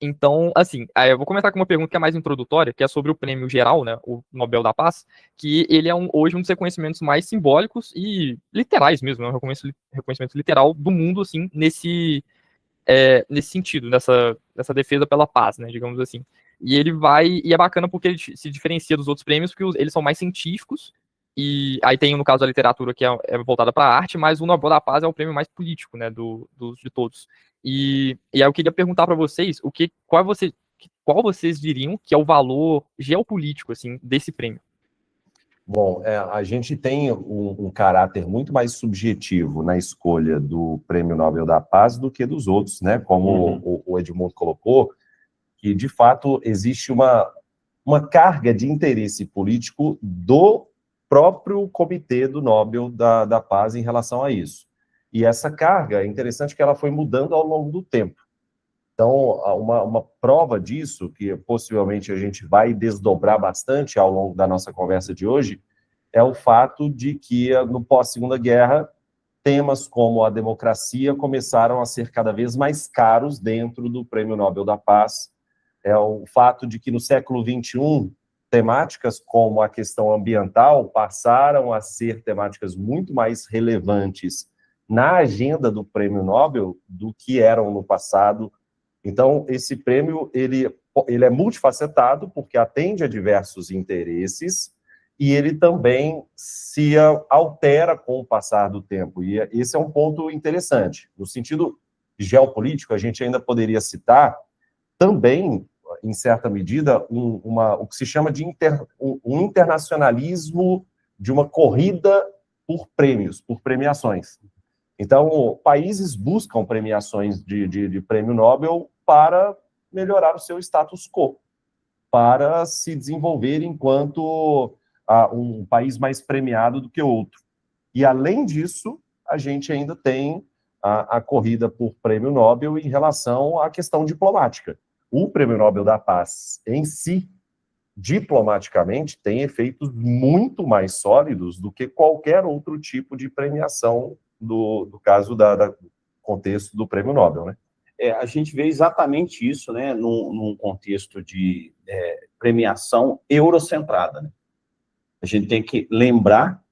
Então, assim, aí eu vou começar com uma pergunta que é mais introdutória, que é sobre o prêmio geral, né, o Nobel da Paz, que ele é hoje um dos reconhecimentos mais simbólicos e literais mesmo, né, um reconhecimento literal do mundo, assim, nesse sentido, nessa defesa pela paz, né, digamos assim. E é bacana porque ele se diferencia dos outros prêmios, porque eles são mais científicos, e aí tem, no caso da literatura, que é voltada para a arte, mas o Nobel da Paz é o prêmio mais político, né, de todos. E aí eu queria perguntar para vocês, qual vocês diriam que é o valor geopolítico, assim, desse prêmio? Bom, a gente tem um caráter muito mais subjetivo na escolha do Prêmio Nobel da Paz do que dos outros, né? Como o Edmundo colocou, que de fato existe uma carga de interesse político do próprio Comitê do Nobel da Paz em relação a isso. E essa carga, é interessante que ela foi mudando ao longo do tempo. Então, uma prova disso, que possivelmente a gente vai desdobrar bastante ao longo da nossa conversa de hoje, é o fato de que, no pós-Segunda Guerra, temas como a democracia começaram a ser cada vez mais caros dentro do Prêmio Nobel da Paz. É o fato de que, no século XXI, temáticas como a questão ambiental passaram a ser temáticas muito mais relevantes na agenda do Prêmio Nobel do que eram no passado. Então, esse prêmio ele é multifacetado, porque atende a diversos interesses, e ele também se altera com o passar do tempo. E esse é um ponto interessante. No sentido geopolítico, a gente ainda poderia citar também, em certa medida, o que se chama de um internacionalismo de uma corrida por prêmios, por premiações. Então, países buscam premiações de prêmio Nobel para melhorar o seu status quo, para se desenvolver enquanto um país mais premiado do que outro. E, além disso, a gente ainda tem a corrida por prêmio Nobel em relação à questão diplomática. O prêmio Nobel da Paz, em si, diplomaticamente, tem efeitos muito mais sólidos do que qualquer outro tipo de premiação do caso do contexto do prêmio Nobel, né? A gente vê exatamente isso, né, num contexto de premiação eurocentrada, né? A gente tem que lembrar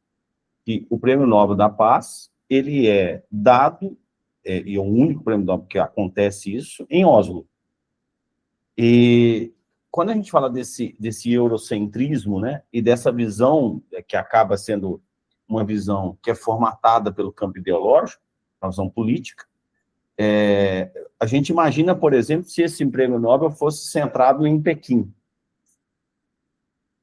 que o Prêmio Nobel da Paz, ele é dado, e é o único Prêmio Nobel que acontece isso, em Oslo. E quando a gente fala desse eurocentrismo, né, e dessa visão que acaba sendo uma visão que é formatada pelo campo ideológico, uma visão política, a gente imagina, por exemplo, se esse prêmio Nobel fosse centrado em Pequim.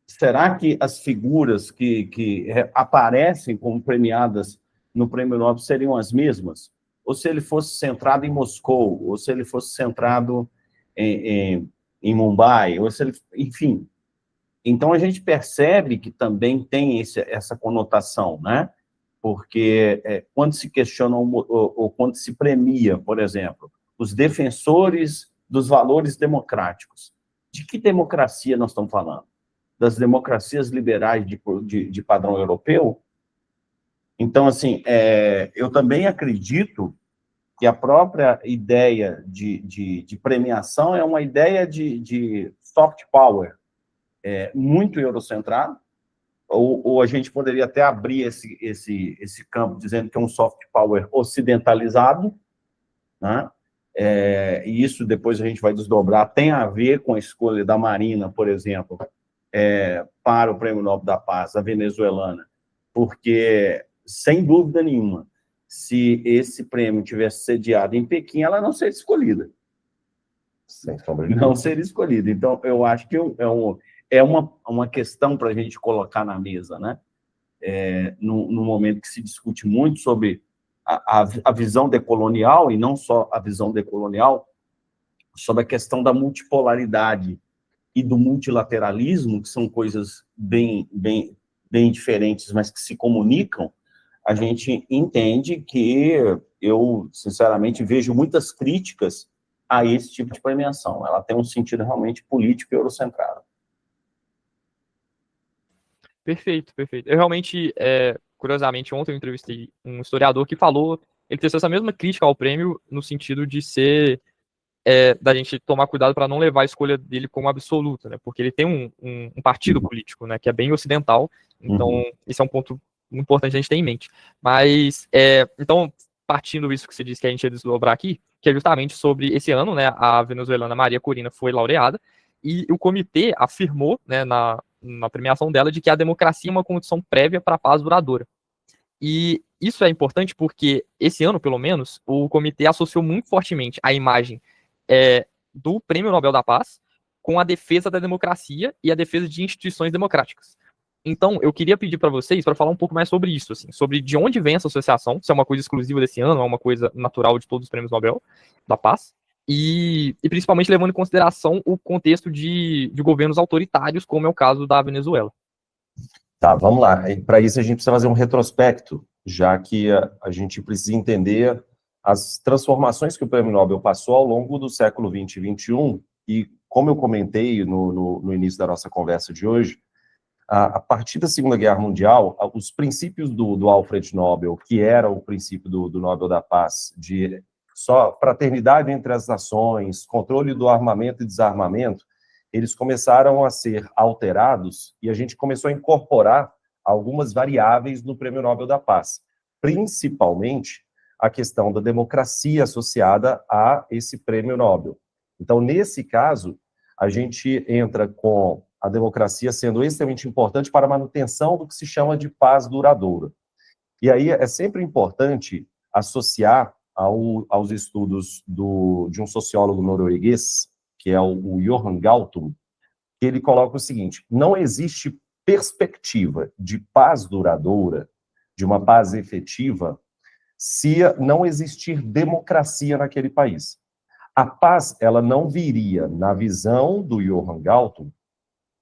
Será que as figuras que aparecem como premiadas no prêmio Nobel seriam as mesmas? Ou se ele fosse centrado em Moscou, ou se ele fosse centrado em Mumbai, ou se ele, enfim. Então, a gente percebe que também tem essa conotação, né? Porque quando se questiona ou quando se premia, por exemplo, os defensores dos valores democráticos, de que democracia nós estamos falando? Das democracias liberais de padrão europeu? Então, assim, eu também acredito que a própria ideia de premiação é uma ideia de soft power, muito eurocentrado, ou a gente poderia até abrir esse campo dizendo que é um soft power ocidentalizado, né? E isso depois a gente vai desdobrar, tem a ver com a escolha da Marina, por exemplo, para o Prêmio Nobel da Paz, a venezuelana, porque, sem dúvida nenhuma, se esse prêmio tivesse sediado em Pequim, ela não seria escolhida. Sem sombra de Não dúvida. seria escolhida. Então, eu acho que é uma questão para a gente colocar na mesa, né? No momento que se discute muito sobre a visão decolonial, e não só a visão decolonial, sobre a questão da multipolaridade e do multilateralismo, que são coisas bem diferentes, mas que se comunicam, a gente entende que eu, sinceramente, vejo muitas críticas a esse tipo de premiação. Ela tem um sentido realmente político e eurocentrado. Perfeito, perfeito. Eu realmente, curiosamente, ontem eu entrevistei um historiador que falou, ele teceu essa mesma crítica ao prêmio no sentido de ser da gente tomar cuidado para não levar a escolha dele como absoluta, né? Porque ele tem um partido político, né? Que é bem ocidental. Então, esse é um ponto importante a gente ter em mente. Mas, então, partindo disso que você disse que a gente ia desdobrar aqui, que é justamente sobre esse ano, né? A venezuelana Maria Corina foi laureada e o comitê afirmou, né, na premiação dela, de que a democracia é uma condição prévia para a paz duradoura. E isso é importante porque, esse ano, pelo menos, o comitê associou muito fortemente a imagem do Prêmio Nobel da Paz com a defesa da democracia e a defesa de instituições democráticas. Então, eu queria pedir para vocês para falar um pouco mais sobre isso, assim, sobre de onde vem essa associação, se é uma coisa exclusiva desse ano, é uma coisa natural de todos os prêmios Nobel da Paz, e principalmente levando em consideração o contexto de governos autoritários, como é o caso da Venezuela. Tá, vamos lá. Para isso, a gente precisa fazer um retrospecto, já que a gente precisa entender as transformações que o Prêmio Nobel passou ao longo do século XX e XXI, e como eu comentei no início da nossa conversa de hoje, a partir da Segunda Guerra Mundial, os princípios do Alfred Nobel, que era o princípio do Nobel da Paz, de só fraternidade entre as nações, controle do armamento e desarmamento, eles começaram a ser alterados e a gente começou a incorporar algumas variáveis no Prêmio Nobel da Paz, principalmente a questão da democracia associada a esse Prêmio Nobel. Então, nesse caso, a gente entra com a democracia sendo extremamente importante para a manutenção do que se chama de paz duradoura. E aí é sempre importante associar aos estudos de um sociólogo norueguês, que é o Johan Galtung, que ele coloca o seguinte: não existe perspectiva de paz duradoura, de uma paz efetiva, se não existir democracia naquele país. A paz, ela não viria, na visão do Johan Galtung,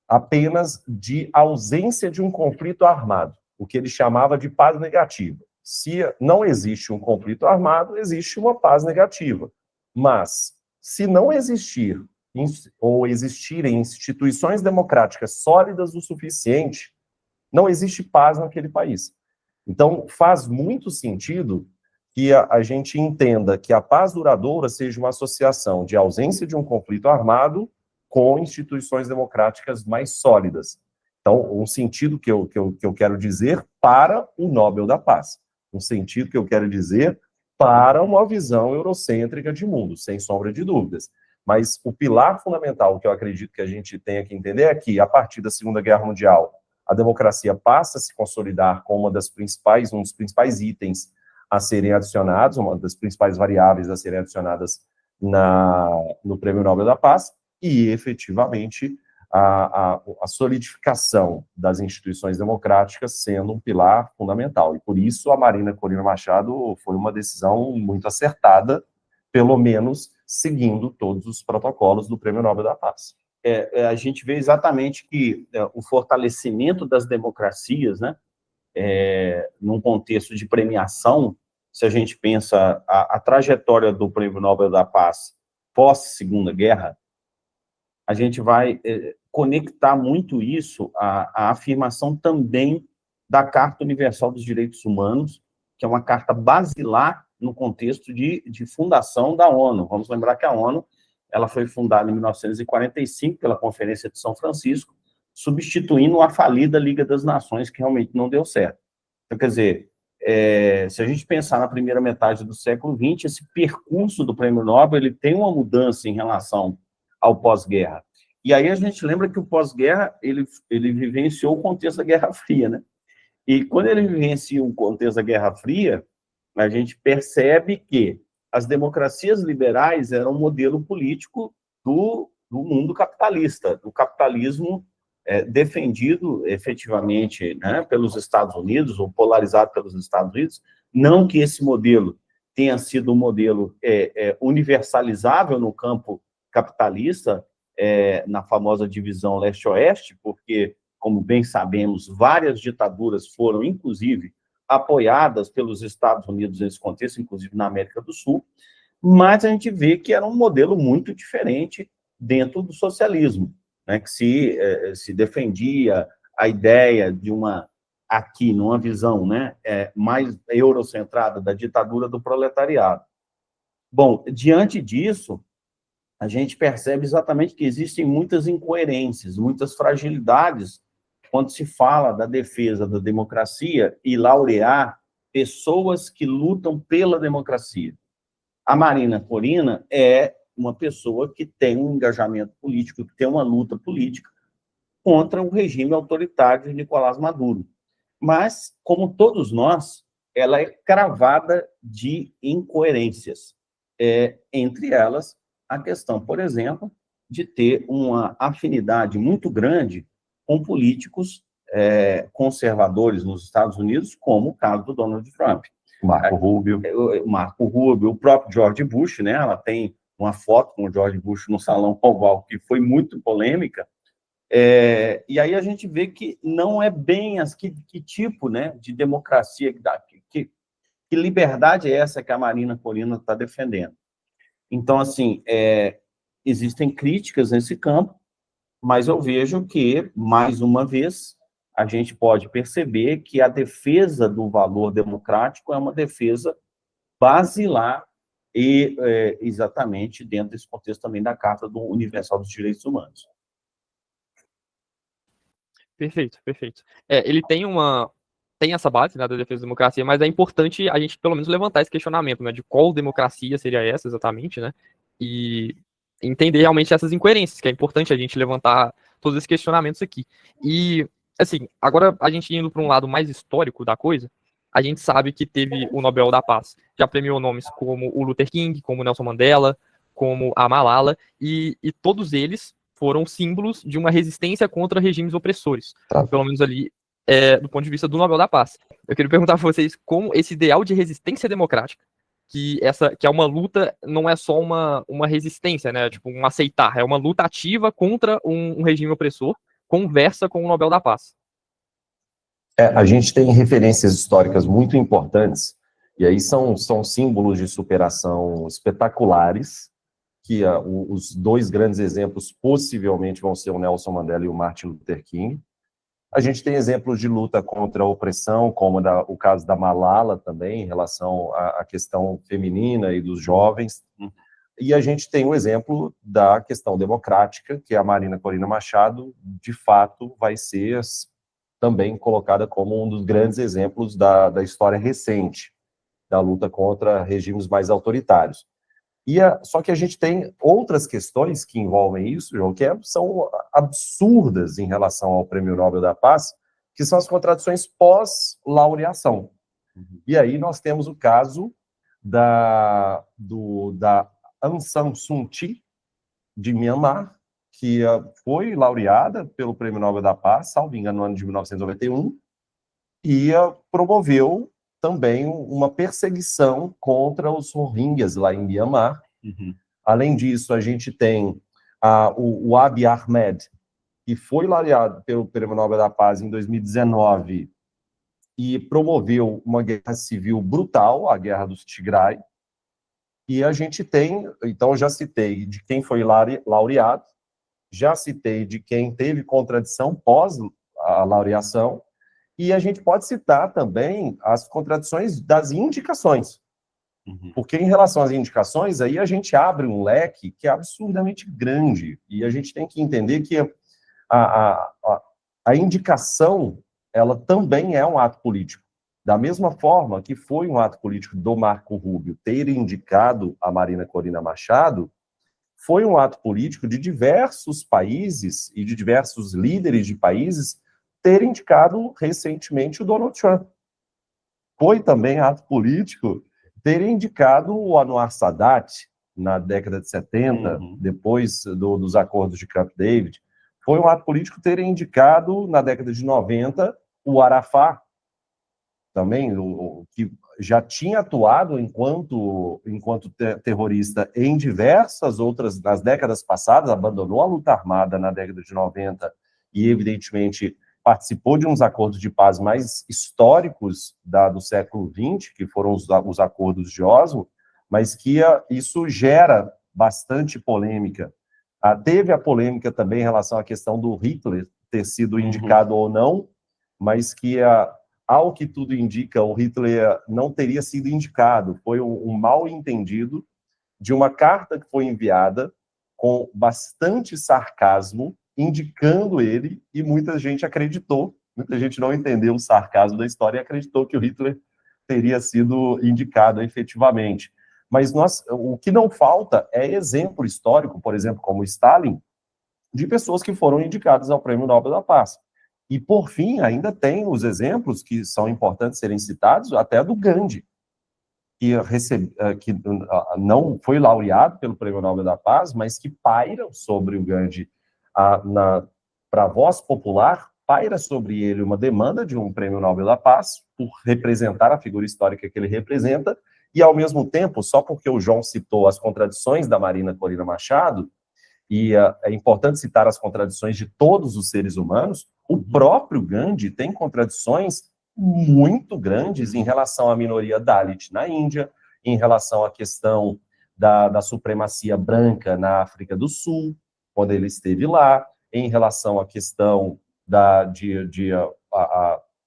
apenas de ausência de um conflito armado, o que ele chamava de paz negativa. Se não existe um conflito armado, existe uma paz negativa. Mas, se não existir, ou existirem instituições democráticas sólidas o suficiente, não existe paz naquele país. Então, faz muito sentido que a gente entenda que a paz duradoura seja uma associação de ausência de um conflito armado com instituições democráticas mais sólidas. Então, um sentido que eu quero dizer para o Nobel da Paz. Um sentido que eu quero dizer para uma visão eurocêntrica de mundo, sem sombra de dúvidas. Mas o pilar fundamental que eu acredito que a gente tenha que entender é que, a partir da Segunda Guerra Mundial, a democracia passa a se consolidar como um dos principais itens a serem adicionados, uma das principais variáveis a serem adicionadas no Prêmio Nobel da Paz, e, efetivamente, a solidificação das instituições democráticas sendo um pilar fundamental. E, por isso, a Maria Corina Machado foi uma decisão muito acertada, pelo menos seguindo todos os protocolos do Prêmio Nobel da Paz. A gente vê exatamente que o fortalecimento das democracias, né, num contexto de premiação, se a gente pensa a trajetória do Prêmio Nobel da Paz pós-Segunda Guerra, a gente vai conectar muito isso à afirmação também da Carta Universal dos Direitos Humanos, que é uma carta basilar no contexto de fundação da ONU. Vamos lembrar que a ONU ela foi fundada em 1945 pela Conferência de São Francisco, substituindo a falida Liga das Nações, que realmente não deu certo. Então, quer dizer, se a gente pensar na primeira metade do século XX, esse percurso do Prêmio Nobel ele tem uma mudança em relação ao pós-guerra. E aí a gente lembra que o pós-guerra ele vivenciou o contexto da Guerra Fria, né? E quando ele vivencia o contexto da Guerra Fria, a gente percebe que as democracias liberais eram um modelo político do mundo capitalista, do capitalismo defendido efetivamente, né, pelos Estados Unidos, ou polarizado pelos Estados Unidos. Não que esse modelo tenha sido um modelo universalizável no campo capitalista, na famosa divisão leste-oeste, porque, como bem sabemos, várias ditaduras foram, inclusive, apoiadas pelos Estados Unidos nesse contexto, inclusive na América do Sul, mas a gente vê que era um modelo muito diferente dentro do socialismo, né, que se defendia a ideia de aqui, numa visão, né, mais eurocentrada da ditadura do proletariado. Bom, diante disso, a gente percebe exatamente que existem muitas incoerências, muitas fragilidades quando se fala da defesa da democracia e laurear pessoas que lutam pela democracia. A Marina Corina é uma pessoa que tem um engajamento político, que tem uma luta política contra o regime autoritário de Nicolás Maduro. Mas, como todos nós, ela é cravada de incoerências. Entre elas, a questão, por exemplo, de ter uma afinidade muito grande com políticos conservadores nos Estados Unidos, como o caso do Donald Trump. Marco Rubio. Marco Rubio, o próprio George Bush, né? Ela tem uma foto com o George Bush no Salão Oval, que foi muito polêmica. E aí a gente vê que não é bem que tipo, né, de democracia que liberdade é essa que a Marina Corina está defendendo. Então, assim, existem críticas nesse campo, mas eu vejo que, mais uma vez, a gente pode perceber que a defesa do valor democrático é uma defesa basilar e exatamente dentro desse contexto também da Carta Universal dos Direitos Humanos. Perfeito, perfeito. Ele tem essa base, né, da defesa da democracia, mas é importante a gente pelo menos levantar esse questionamento, né, de qual democracia seria essa exatamente, né, e entender realmente essas incoerências, que é importante a gente levantar todos esses questionamentos aqui. E, assim, agora a gente indo para um lado mais histórico da coisa, a gente sabe que teve o Nobel da Paz, já premiou nomes como o Luther King, como o Nelson Mandela, como a Malala, e todos eles foram símbolos de uma resistência contra regimes opressores, pelo menos ali do ponto de vista do Nobel da Paz. Eu queria perguntar para vocês como esse ideal de resistência democrática, que é uma luta, não é só uma resistência, né? Tipo, um aceitar, é uma luta ativa contra um regime opressor, conversa com o Nobel da Paz. A gente tem referências históricas muito importantes, e aí são símbolos de superação espetaculares, que os dois grandes exemplos possivelmente vão ser o Nelson Mandela e o Martin Luther King. A gente tem exemplos de luta contra a opressão, como o caso da Malala também, em relação à questão feminina e dos jovens. E a gente tem o exemplo da questão democrática, que a Marina Corina Machado, de fato, vai ser também colocada como um dos grandes exemplos da história recente, da luta contra regimes mais autoritários. Só que a gente tem outras questões que envolvem isso, João, que são absurdas em relação ao Prêmio Nobel da Paz, que são as contradições pós-laureação. E aí nós temos o caso da Aung San Suu Kyi, de Myanmar, que foi laureada pelo Prêmio Nobel da Paz, salvo engano, no ano de 1991, e promoveu também uma perseguição contra os Rohingyas lá em Myanmar. Além disso, a gente tem o Abiy Ahmed, que foi laureado pelo Prêmio Nobel da Paz em 2019 e promoveu uma guerra civil brutal, a Guerra dos Tigray. E a gente tem, então já citei de quem foi laureado, já citei de quem teve contradição pós a laureação, e a gente pode citar também as contradições das indicações. Porque em relação às indicações, aí a gente abre um leque que é absurdamente grande, e a gente tem que entender que a indicação, ela também é um ato político. Da mesma forma que foi um ato político do Marco Rubio ter indicado a Marina Corina Machado, foi um ato político de diversos países e de diversos líderes de países ter indicado recentemente o Donald Trump. Foi também ato político ter indicado o Anwar Sadat na década de 70, depois dos acordos de Camp David. Foi um ato político ter indicado, na década de 90, o Arafat, também, que já tinha atuado enquanto terrorista em diversas outras, nas décadas passadas, abandonou a luta armada na década de 90 e, evidentemente, participou de uns acordos de paz mais históricos do século XX, que foram os acordos de Oslo, mas que isso gera bastante polêmica. Teve a polêmica também em relação à questão do Hitler ter sido indicado ou não, mas que, ao que tudo indica, o Hitler não teria sido indicado. Foi um mal entendido de uma carta que foi enviada com bastante sarcasmo, indicando ele, e muita gente acreditou, muita gente não entendeu o sarcasmo da história e acreditou que o Hitler teria sido indicado efetivamente. Mas o que não falta é exemplo histórico, por exemplo, como Stalin, de pessoas que foram indicadas ao Prêmio Nobel da Paz. E, por fim, ainda tem os exemplos que são importantes serem citados, até do Gandhi, que não foi laureado pelo Prêmio Nobel da Paz, mas que pairam sobre o Gandhi, para a voz popular, paira sobre ele uma demanda de um Prêmio Nobel da Paz, por representar a figura histórica que ele representa, e, ao mesmo tempo, só porque o João citou as contradições da Marina Corina Machado, e é importante citar as contradições de todos os seres humanos, o próprio Gandhi tem contradições muito grandes em relação à minoria Dalit na Índia, em relação à questão da supremacia branca na África do Sul, quando ele esteve lá, em relação à questão de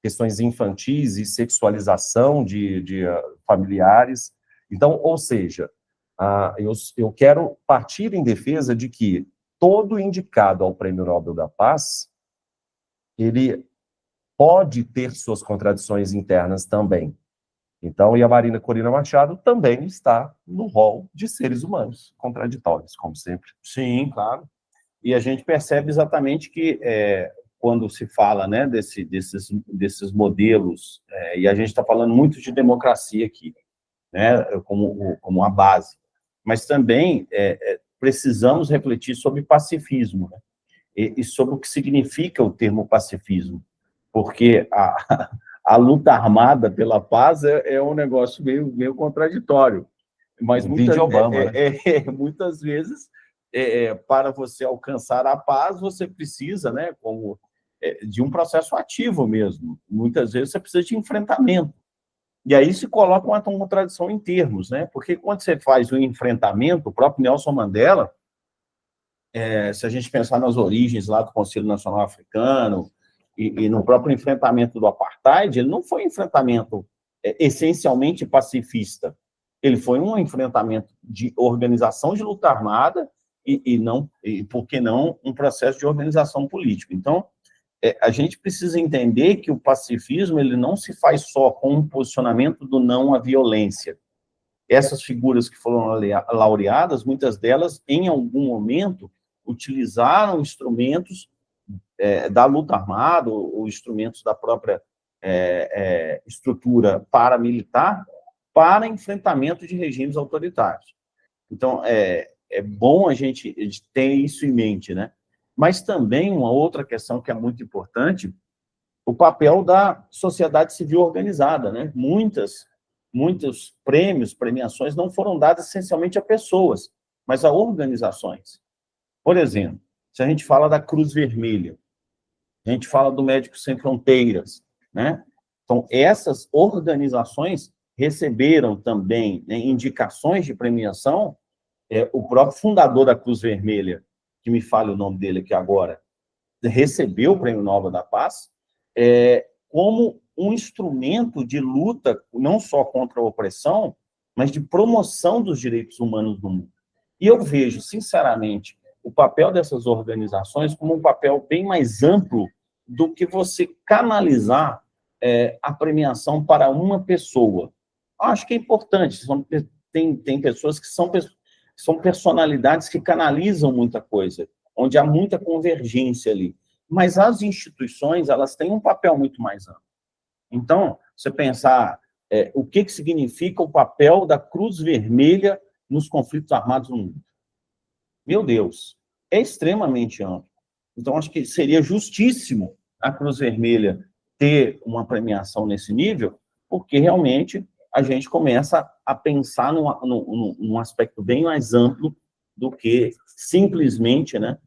questões infantis e sexualização de familiares. Então, ou seja, eu quero partir em defesa de que todo indicado ao Prêmio Nobel da Paz, ele pode ter suas contradições internas também. Então, e a Marina Corina Machado também está no rol de seres humanos contraditórios, como sempre. Sim, claro. E a gente percebe exatamente que quando se fala, né, desses modelos, e a gente está falando muito de democracia aqui, né, como a base, mas também precisamos refletir sobre pacifismo, né, e sobre o que significa o termo pacifismo, porque a luta armada pela paz é um negócio meio contraditório, mas muitas vezes, para você alcançar a paz, você precisa, né, de um processo ativo mesmo. Muitas vezes você precisa de enfrentamento. E aí se coloca uma contradição em termos, né? Porque quando você faz o enfrentamento, o próprio Nelson Mandela, se a gente pensar nas origens lá do Conselho Nacional Africano e no próprio enfrentamento do apartheid, ele não foi um enfrentamento essencialmente pacifista. Ele foi um enfrentamento de organização de luta armada e por que não, um processo de organização política. Então, a gente precisa entender que o pacifismo ele não se faz só com um posicionamento do não à violência. Essas figuras que foram laureadas, muitas delas, em algum momento, utilizaram instrumentos da luta armada ou instrumentos da própria estrutura paramilitar para enfrentamento de regimes autoritários. Então, é bom a gente ter isso em mente, né? Mas também uma outra questão que é muito importante, o papel da sociedade civil organizada, né? Muitos prêmios, premiações não foram dadas essencialmente a pessoas, mas a organizações. Por exemplo, se a gente fala da Cruz Vermelha, a gente fala do Médicos Sem Fronteiras, né? Então, essas organizações receberam também, né, indicações de premiação. O próprio fundador da Cruz Vermelha, que me fale o nome dele aqui agora, recebeu o Prêmio Nobel da Paz como um instrumento de luta, não só contra a opressão, mas de promoção dos direitos humanos no mundo. E eu vejo, sinceramente, o papel dessas organizações como um papel bem mais amplo do que você canalizar a premiação para uma pessoa. Acho que é importante, tem pessoas que são personalidades que canalizam muita coisa, onde há muita convergência ali. Mas as instituições, elas têm um papel muito mais amplo. Então, você pensar o que significa o papel da Cruz Vermelha nos conflitos armados no mundo. Meu Deus, é extremamente amplo. Então, acho que seria justíssimo a Cruz Vermelha ter uma premiação nesse nível, porque realmente a gente começa a pensar num aspecto bem mais amplo do que simplesmente, né,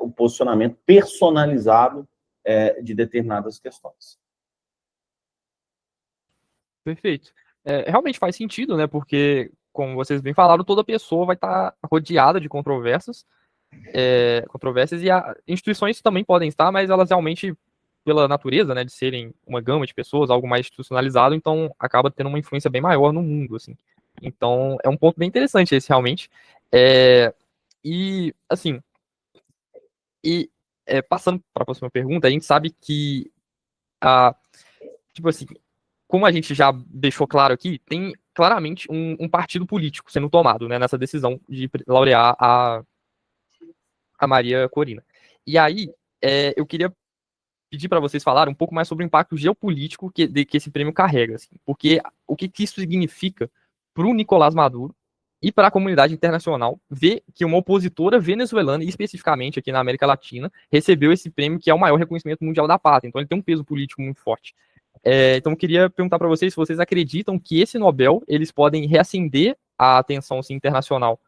o posicionamento personalizado de determinadas questões. Perfeito. Realmente faz sentido, né? Porque, como vocês bem falaram, toda pessoa vai estar rodeada de controvérsias, e instituições também podem estar, mas elas realmente, pela natureza, né, de serem uma gama de pessoas, algo mais institucionalizado, então acaba tendo uma influência bem maior no mundo, assim. Então, é um ponto bem interessante esse, realmente. E, assim, passando para a próxima pergunta, a gente sabe que, tipo assim, como a gente já deixou claro aqui, tem claramente um partido político sendo tomado, né, nessa decisão de laurear a Maria Corina. E aí, eu queria pedir para vocês falarem um pouco mais sobre o impacto geopolítico que esse prêmio carrega, assim, porque o que isso significa para o Nicolás Maduro e para a comunidade internacional ver que uma opositora venezuelana, e especificamente aqui na América Latina, recebeu esse prêmio que é o maior reconhecimento mundial da paz. Então ele tem um peso político muito forte. Então eu queria perguntar para vocês se vocês acreditam que esse Nobel eles podem reacender a atenção assim, internacional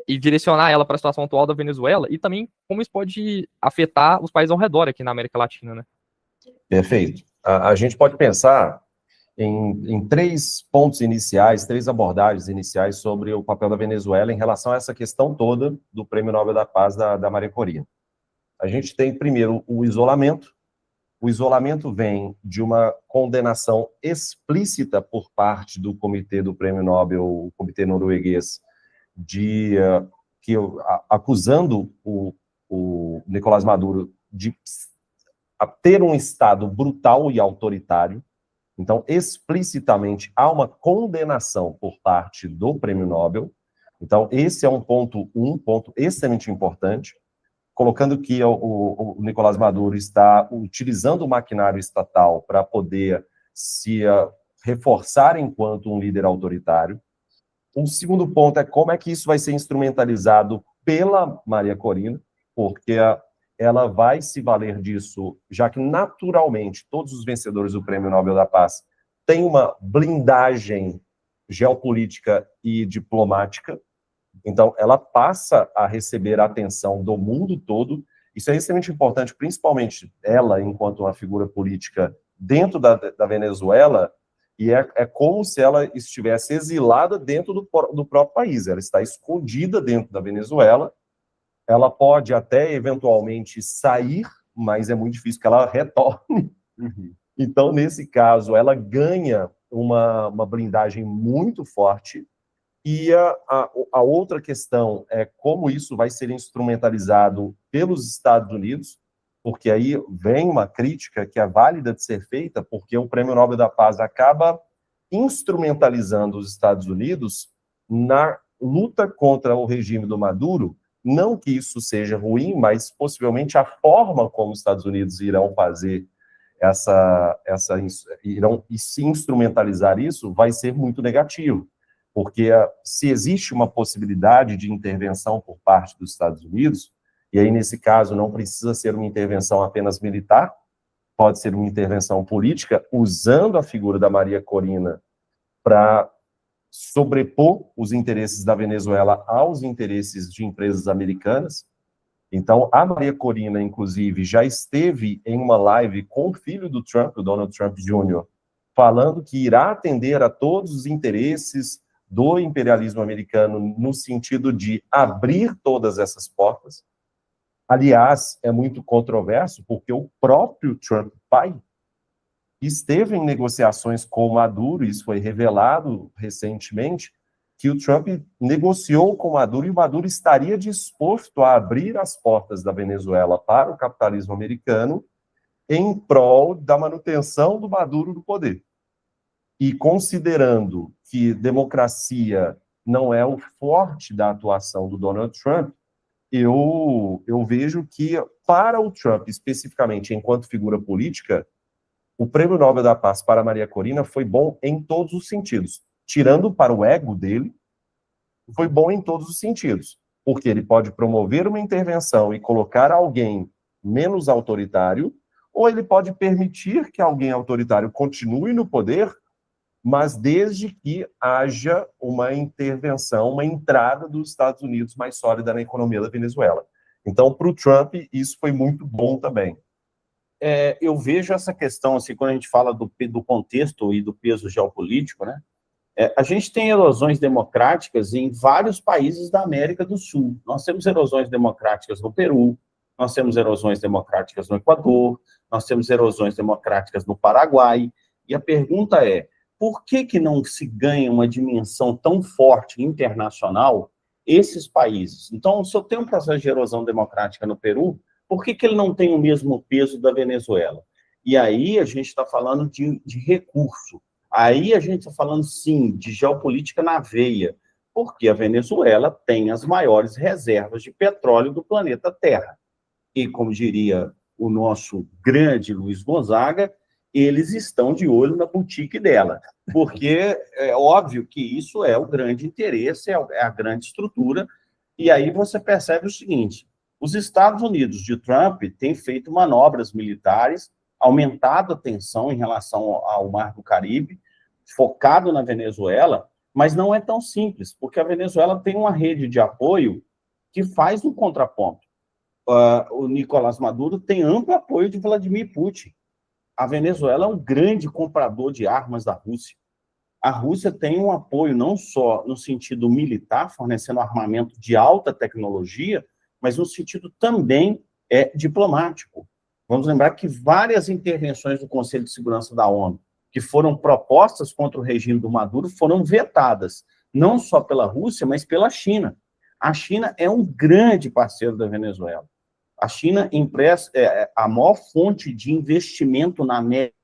e direcionar ela para a situação atual da Venezuela e também como isso pode afetar os países ao redor aqui na América Latina, né? Perfeito. A gente pode pensar em 3 pontos iniciais, 3 abordagens iniciais sobre o papel da Venezuela em relação a essa questão toda do Prêmio Nobel da Paz da Maria Corina. A gente tem, primeiro, o isolamento. O isolamento vem de uma condenação explícita por parte do comitê do Prêmio Nobel, o comitê norueguês, acusando o Nicolás Maduro de ter um Estado brutal e autoritário. Então, explicitamente, há uma condenação por parte do Prêmio Nobel. Então, esse é um ponto extremamente importante, colocando que o Nicolás Maduro está utilizando o maquinário estatal para poder se reforçar enquanto um líder autoritário. Um segundo ponto é como é que isso vai ser instrumentalizado pela Maria Corina, porque ela vai se valer disso, já que naturalmente todos os vencedores do Prêmio Nobel da Paz têm uma blindagem geopolítica e diplomática. Então, ela passa a receber a atenção do mundo todo. Isso é extremamente importante, principalmente ela, enquanto uma figura política dentro da Venezuela, e é como se ela estivesse exilada dentro do próprio país. Ela está escondida dentro da Venezuela. Ela pode até, eventualmente, sair, mas é muito difícil que ela retorne. Então, nesse caso, ela ganha uma blindagem muito forte. E a outra questão é como isso vai ser instrumentalizado pelos Estados Unidos, porque aí vem uma crítica que é válida de ser feita, porque o Prêmio Nobel da Paz acaba instrumentalizando os Estados Unidos na luta contra o regime do Maduro. Não que isso seja ruim, mas possivelmente a forma como os Estados Unidos irão fazer irão se instrumentalizar isso vai ser muito negativo. Porque se existe uma possibilidade de intervenção por parte dos Estados Unidos, e aí, nesse caso, não precisa ser uma intervenção apenas militar, pode ser uma intervenção política, usando a figura da Maria Corina para sobrepor os interesses da Venezuela aos interesses de empresas americanas. Então, a Maria Corina, inclusive, já esteve em uma live com o filho do Trump, o Donald Trump Jr., falando que irá atender a todos os interesses do imperialismo americano no sentido de abrir todas essas portas. Aliás, é muito controverso, porque o próprio Trump pai esteve em negociações com o Maduro, isso foi revelado recentemente, que o Trump negociou com o Maduro e o Maduro estaria disposto a abrir as portas da Venezuela para o capitalismo americano em prol da manutenção do Maduro no poder. E considerando que democracia não é o forte da atuação do Donald Trump, eu vejo que, para o Trump, especificamente enquanto figura política, o Prêmio Nobel da Paz para Maria Corina foi bom em todos os sentidos. Tirando para o ego dele, foi bom em todos os sentidos. Porque ele pode promover uma intervenção e colocar alguém menos autoritário, ou ele pode permitir que alguém autoritário continue no poder, mas desde que haja uma intervenção, uma entrada dos Estados Unidos mais sólida na economia da Venezuela. Então, para o Trump, isso foi muito bom também. Eu vejo essa questão, assim, quando a gente fala do contexto e do peso geopolítico, né? A gente tem erosões democráticas em vários países da América do Sul. Nós temos erosões democráticas no Peru, nós temos erosões democráticas no Equador, nós temos erosões democráticas no Paraguai, e a pergunta é, por que não se ganha uma dimensão tão forte internacional esses países. Então, se eu tenho um processo de erosão democrática no Peru, por que ele não tem o mesmo peso da Venezuela? E aí a gente está falando de recurso. Aí a gente está falando, sim, de geopolítica na veia, porque a Venezuela tem as maiores reservas de petróleo do planeta Terra. E, como diria o nosso grande Luiz Gonzaga, eles estão de olho na boutique dela, porque é óbvio que isso é o grande interesse, é a grande estrutura, e aí você percebe o seguinte, os Estados Unidos de Trump têm feito manobras militares, aumentado a tensão em relação ao Mar do Caribe, focado na Venezuela, mas não é tão simples, porque a Venezuela tem uma rede de apoio que faz um contraponto. O Nicolás Maduro tem amplo apoio de Vladimir Putin. A Venezuela é um grande comprador de armas da Rússia. A Rússia tem um apoio não só no sentido militar, fornecendo armamento de alta tecnologia, mas no sentido também diplomático. Vamos lembrar que várias intervenções do Conselho de Segurança da ONU, que foram propostas contra o regime do Maduro, foram vetadas, não só pela Rússia, mas pela China. A China é um grande parceiro da Venezuela. A China empresta a maior fonte de investimento na América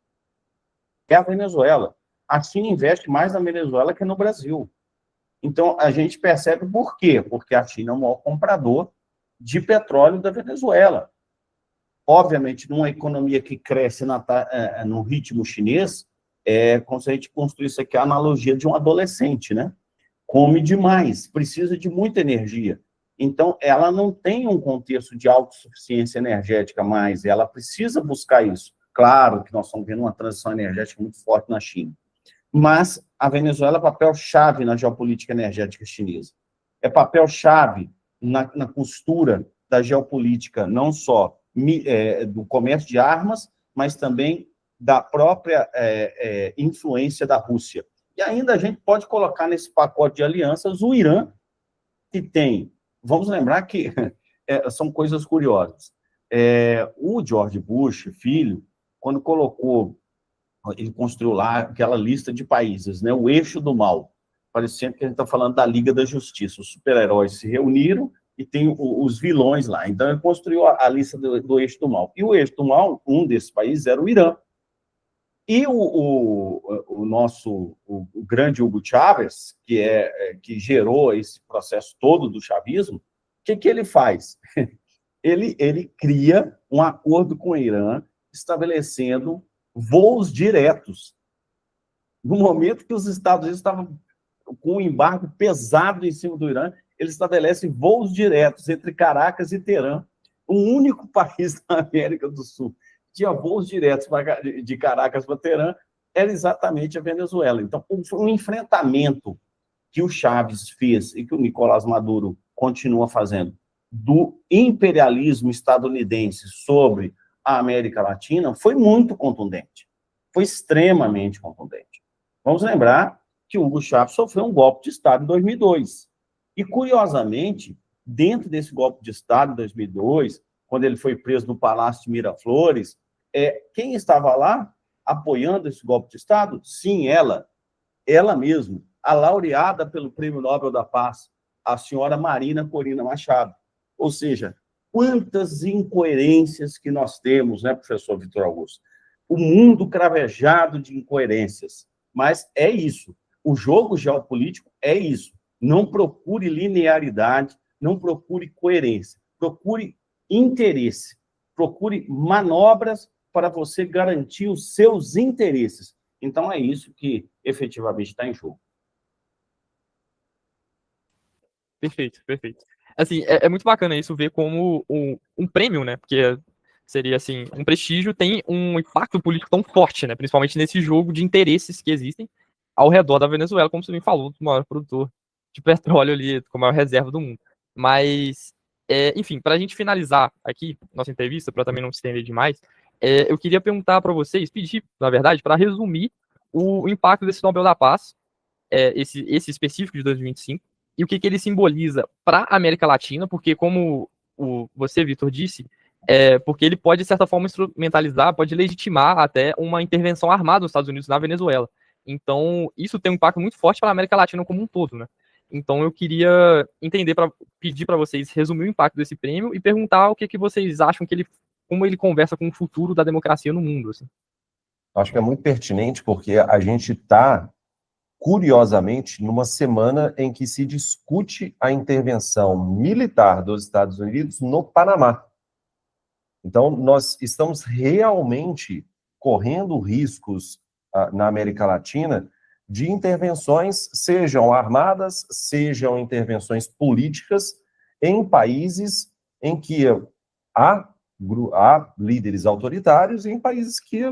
é a Venezuela. A China investe mais na Venezuela que no Brasil. Então, a gente percebe por quê? Porque a China é o maior comprador de petróleo da Venezuela. Obviamente, numa economia que cresce no ritmo chinês, como se a gente construísse aqui a analogia de um adolescente, né? Come demais, precisa de muita energia. Então, ela não tem um contexto de autossuficiência energética mais, ela precisa buscar isso. Claro que nós estamos vendo uma transição energética muito forte na China, mas a Venezuela é papel-chave na geopolítica energética chinesa. É papel-chave na costura da geopolítica, não só do comércio de armas, mas também da própria influência da Rússia. E ainda a gente pode colocar nesse pacote de alianças o Irã, que tem... Vamos lembrar que são coisas curiosas. O George Bush, filho, quando ele construiu lá aquela lista de países, né, o eixo do mal, parecendo que a gente está falando da Liga da Justiça. Os super-heróis se reuniram e tem os vilões lá. Então, ele construiu a lista do eixo do mal. E o eixo do mal, um desses países, era o Irã. E o grande Hugo Chávez, que gerou esse processo todo do chavismo, o que ele faz? Ele cria um acordo com o Irã, estabelecendo voos diretos. No momento que os Estados Unidos estavam com um embargo pesado em cima do Irã, ele estabelece voos diretos entre Caracas e Teherã, o único país da América do Sul tinha voos diretos de Caracas para Teherã, era exatamente a Venezuela. Então, um enfrentamento que o Chávez fez e que o Nicolás Maduro continua fazendo do imperialismo estadunidense sobre a América Latina foi muito contundente, foi extremamente contundente. Vamos lembrar que o Hugo Chávez sofreu um golpe de Estado em 2002. E, curiosamente, dentro desse golpe de Estado em 2002, quando ele foi preso no Palácio de Miraflores, quem estava lá apoiando esse golpe de Estado? Sim, ela mesma, a laureada pelo Prêmio Nobel da Paz, a senhora Marina Corina Machado. Ou seja, quantas incoerências que nós temos, né, professor Vitor Augusto? O mundo cravejado de incoerências. Mas é isso. O jogo geopolítico é isso. Não procure linearidade, não procure coerência. Procure interesse. Procure manobras para você garantir os seus interesses. Então, é isso que efetivamente está em jogo. Perfeito, perfeito. Assim, é muito bacana isso, ver como um prêmio, né, porque seria, assim, um prestígio, tem um impacto político tão forte, né, principalmente nesse jogo de interesses que existem ao redor da Venezuela, como você bem falou, do maior produtor de petróleo ali, com a maior reserva do mundo. Mas, enfim, para a gente finalizar aqui nossa entrevista, para também não se estender demais, eu queria perguntar para vocês, pedir, na verdade, para resumir o impacto desse Nobel da Paz, esse específico de 2025, e o que ele simboliza para a América Latina, porque como você, Vitor, disse, porque ele pode, de certa forma, instrumentalizar, pode legitimar até uma intervenção armada dos Estados Unidos na Venezuela. Então, isso tem um impacto muito forte para a América Latina como um todo, né? Então eu queria pedir para vocês resumir o impacto desse prêmio e perguntar o que vocês acham como ele conversa com o futuro da democracia no mundo, assim. Acho que é muito pertinente porque a gente está, curiosamente, numa semana em que se discute a intervenção militar dos Estados Unidos no Panamá. Então, nós estamos realmente correndo riscos na América Latina de intervenções, sejam armadas, sejam intervenções políticas, em países em que há líderes autoritários e em países que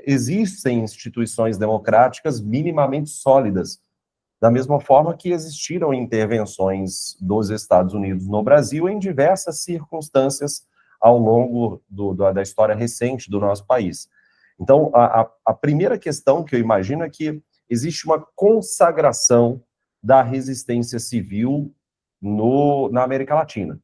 existem instituições democráticas minimamente sólidas, da mesma forma que existiram intervenções dos Estados Unidos no Brasil em diversas circunstâncias ao longo da história recente do nosso país. Então, a primeira questão que eu imagino é que existe uma consagração da resistência civil na América Latina,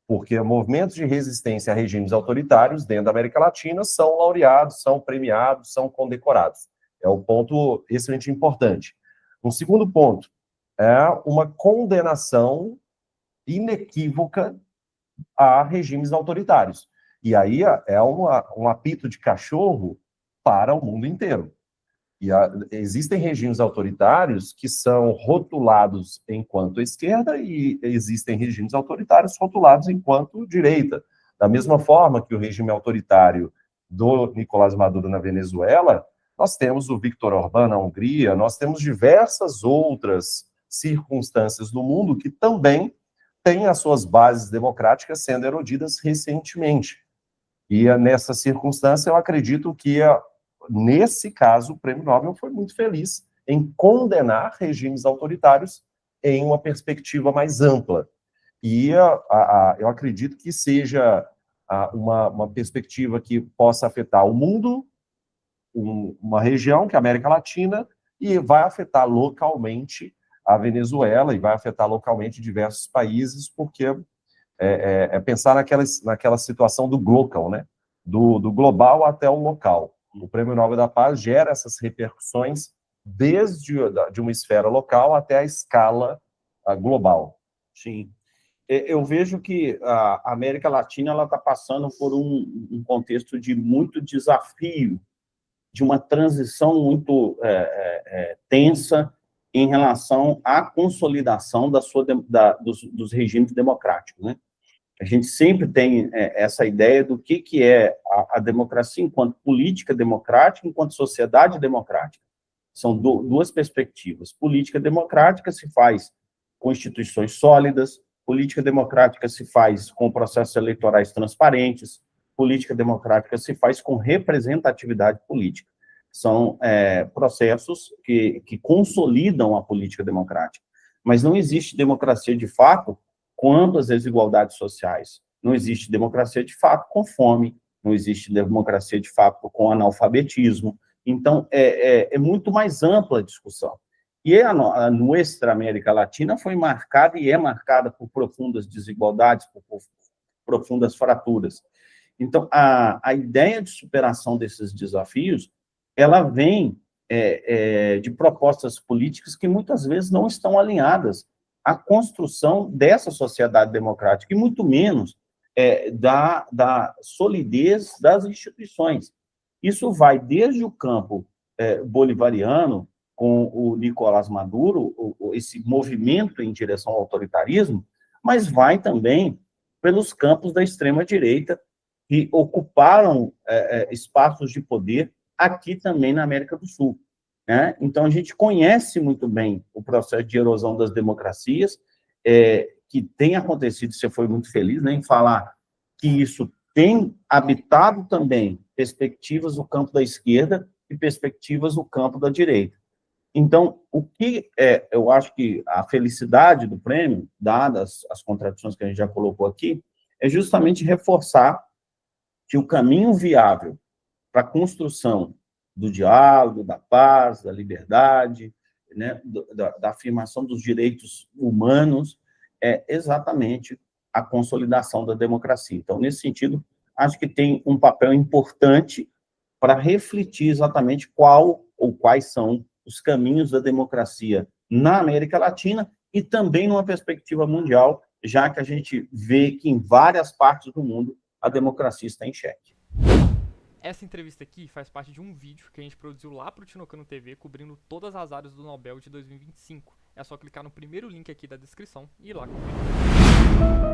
porque movimentos de resistência a regimes autoritários dentro da América Latina são laureados, são premiados, são condecorados. É um ponto extremamente importante. Um segundo ponto é uma condenação inequívoca a regimes autoritários. E aí é um apito de cachorro para o mundo inteiro. Existem regimes autoritários que são rotulados enquanto esquerda e existem regimes autoritários rotulados enquanto direita. Da mesma forma que o regime autoritário do Nicolás Maduro na Venezuela, nós temos o Viktor Orbán na Hungria, nós temos diversas outras circunstâncias no mundo que também têm as suas bases democráticas sendo erodidas recentemente. E nessa circunstância, eu acredito que nesse caso, o Prêmio Nobel foi muito feliz em condenar regimes autoritários em uma perspectiva mais ampla. E eu acredito que seja uma perspectiva que possa afetar o mundo, uma região, que é a América Latina, e vai afetar localmente a Venezuela, e vai afetar localmente diversos países, porque pensar naquela situação do global, né? Do global até o local. O Prêmio Nobel da Paz gera essas repercussões desde de uma esfera local até a escala global. Sim. Eu vejo que a América Latina está passando por um contexto de muito desafio, de uma transição muito tensa em relação à consolidação dos regimes democráticos, né? A gente sempre tem essa ideia do que é a democracia enquanto política democrática, enquanto sociedade democrática. São duas perspectivas. Política democrática se faz com instituições sólidas, política democrática se faz com processos eleitorais transparentes, política democrática se faz com representatividade política. São processos que consolidam a política democrática. Mas não existe democracia de fato com amplas desigualdades sociais. Não existe democracia de fato com fome, não existe democracia de fato com analfabetismo. Então, é muito mais ampla a discussão. E a nossa América Latina foi marcada e é marcada por profundas desigualdades, por profundas fraturas. Então, a ideia de superação desses desafios, ela vem de propostas políticas que muitas vezes não estão alinhadas à construção dessa sociedade democrática, e muito menos da solidez das instituições. Isso vai desde o campo bolivariano, com o Nicolás Maduro, esse movimento em direção ao autoritarismo, mas vai também pelos campos da extrema-direita, que ocuparam espaços de poder aqui também na América do Sul. Né? Então, a gente conhece muito bem o processo de erosão das democracias, que tem acontecido, você foi muito feliz, né, em falar que isso tem habitado também perspectivas no campo da esquerda e perspectivas no campo da direita. Então, o que eu acho que a felicidade do prêmio, dadas as contradições que a gente já colocou aqui, é justamente reforçar que o caminho viável para a construção do diálogo, da paz, da liberdade, né, da afirmação dos direitos humanos, é exatamente a consolidação da democracia. Então, nesse sentido, acho que tem um papel importante para refletir exatamente qual ou quais são os caminhos da democracia na América Latina e também numa perspectiva mundial, já que a gente vê que em várias partes do mundo a democracia está em xeque. Essa entrevista aqui faz parte de um vídeo que a gente produziu lá pro Tinocano TV, cobrindo todas as áreas do Nobel de 2025. É só clicar no primeiro link aqui da descrição e ir lá conferir.